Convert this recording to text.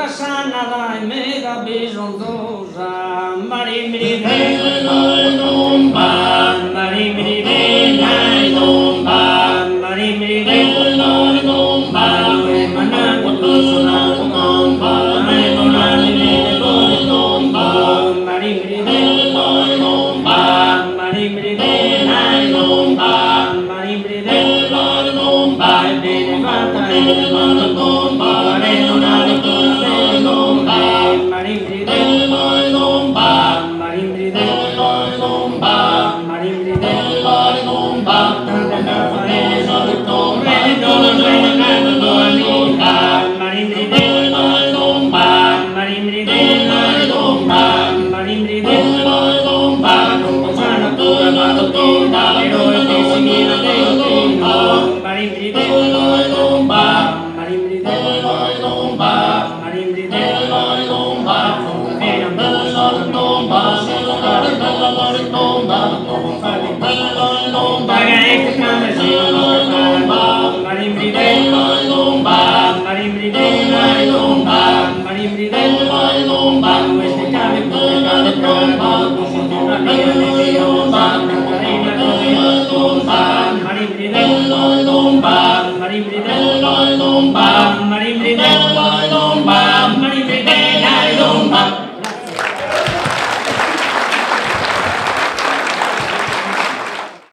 Sanadai mega bizondosa mari miri Nomba, mari miri Nomba, mari miri Nomba, mana Sona Nomba, Nomba, mari miri Nomba, mari miri Nomba, mari miri Nomba, bene mata Nomba, Nomba mari miri Nomba, mari miri Nomba, mari miri Nomba, Mari